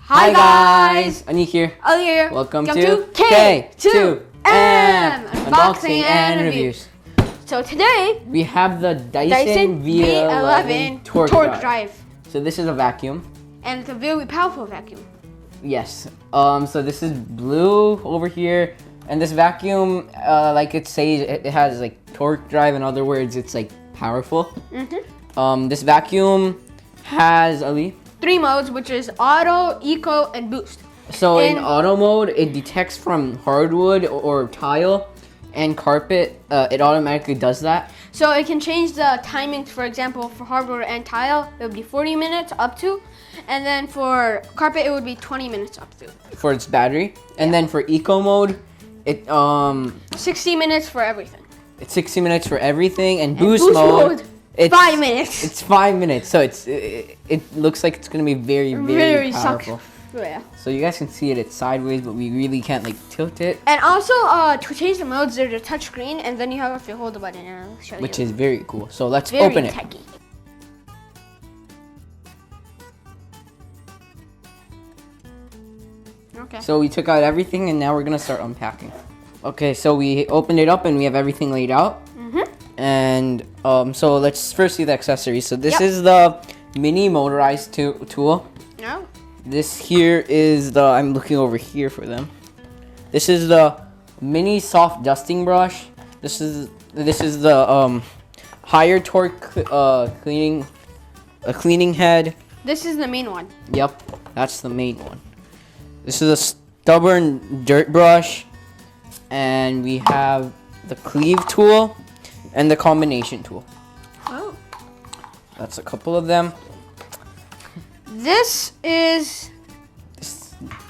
Hi guys! Aniq here. Ali here. Welcome to K2M Unboxing and Reviews. So today we have the Dyson V11 Torque Drive. So this is a vacuum. And it's a very powerful vacuum. Yes. So this is blue over here. And this vacuum, like it says, it has like torque drive. In other words, it's like powerful. This vacuum has, Ali? 3 modes, which is auto, eco, and boost. So in auto mode, it detects from hardwood or tile and carpet. It automatically does that. So it can change the timings. For example, for hardwood and tile, it would be 40 minutes up to. And then for carpet, it would be 20 minutes up to. For its battery. And then for eco mode, it 60 minutes for everything. It's 60 minutes for everything. And boost mode, it's 5 minutes. It's 5 minutes. So it looks like it's gonna be very powerful. Yeah. So you guys can see it. It's sideways, but we really can't like tilt it. And also, to change the modes, there's a touch screen, and then you have to hold the button, and I'll show you. Which is very cool. So let's open it. Techy. Okay. So we took out everything, and now we're gonna start unpacking. Okay, so we opened it up, and we have everything laid out. And so let's first see the accessories. So this is the mini motorized tool. No. This here is the, I'm looking over here for them. This is the mini soft dusting brush. This is the higher torque cleaning head. This is the main one. Yep, that's the main one. This is a stubborn dirt brush, and we have the cleave tool and the combination tool. Oh. That's a couple of them. This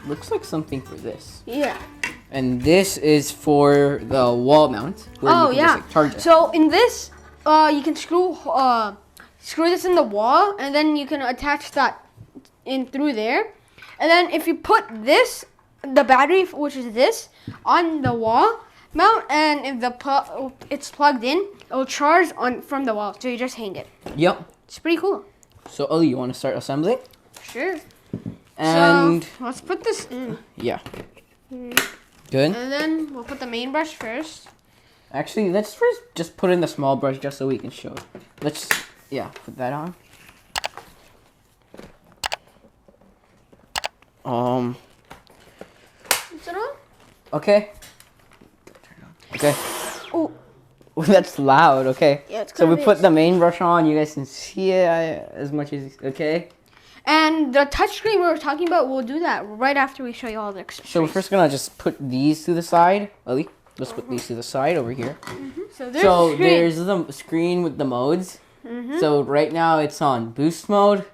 looks like something for this. Yeah. And this is for the wall mount. Where you can just, like, charge it. So in this, you can screw this in the wall, and then you can attach that in through there. And then if you put this, the battery, which is this, on the wall mount, and if it's plugged in, it will charge from the wall. So you just hang it. Yep. It's pretty cool. So Ali, you want to start assembling? Sure. And so let's put this in. Yeah. Good. And then we'll put the main brush first. Actually, let's first just put in the small brush just so we can show it. Let's, put that on. Is it on? Okay. Okay. Oh. That's loud. Okay. Yeah, it's so we put the main brush on. You guys can see it as much as okay. And the touchscreen we were talking about, we'll do that right after we show you all the accessories. So we're first gonna just put these to the side. Ali, let's put these to the side over here. So there's the screen with the modes. So right now it's on boost mode.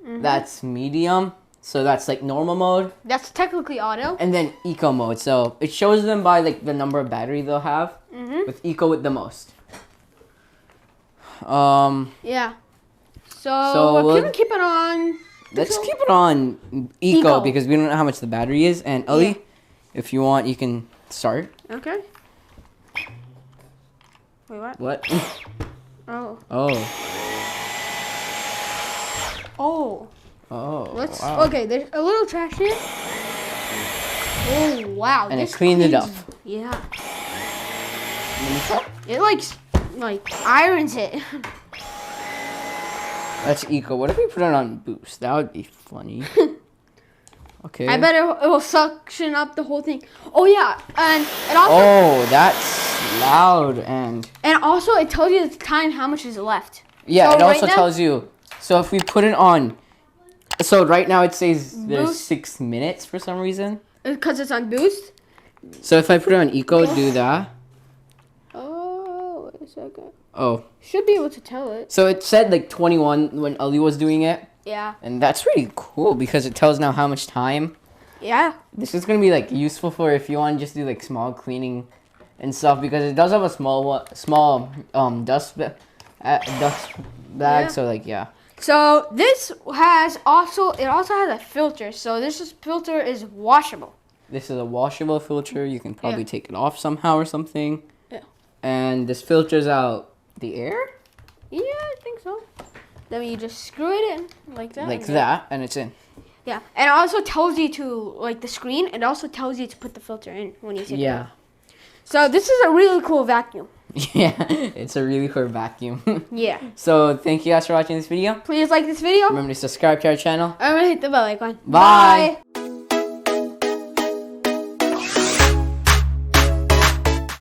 That's medium. So that's like normal mode. That's technically auto. And then eco mode. So it shows them by like the number of battery they'll have. With eco with the most. Yeah. So we're gonna keep it on. Let's keep it on eco because we don't know how much the battery is. And Ali, if you want, you can start. Okay. Wait, what? What? Oh. Oh. Oh. Oh. Wow. Okay, there's a little trash here. Oh wow. And it cleaned it up. Yeah. It like irons it. That's eco. What if we put it on boost? That would be funny. Okay. I bet it will suction up the whole thing. Oh yeah, and it also. Oh, that's loud and also it tells you the time how much is left. Yeah, so it also tells you. So if we put it on, so right now it says there's 6 minutes for some reason. Because it's on boost. So if I put it on eco, do that. Oh, wait a second. Oh. Should be able to tell it. So it said like 21 when Ali was doing it. Yeah. And that's really cool because it tells now how much time. Yeah. This is gonna be like useful for if you want to just do like small cleaning and stuff because it does have a small dust bag. Yeah. So like So this also has a filter. So this filter is washable. This is a washable filter. You can probably take it off somehow or something. Yeah. And this filters out the air? Yeah, I think so. Then you just screw it in like that. Like that, and it's in. Yeah, and it also tells you to, like, the screen. It also tells you to put the filter in when you take it out. So this is a really cool vacuum. Yeah, it's a really cool vacuum. Yeah. So thank you guys for watching this video. Please like this video. Remember to subscribe to our channel. I'm gonna hit the bell icon. Bye.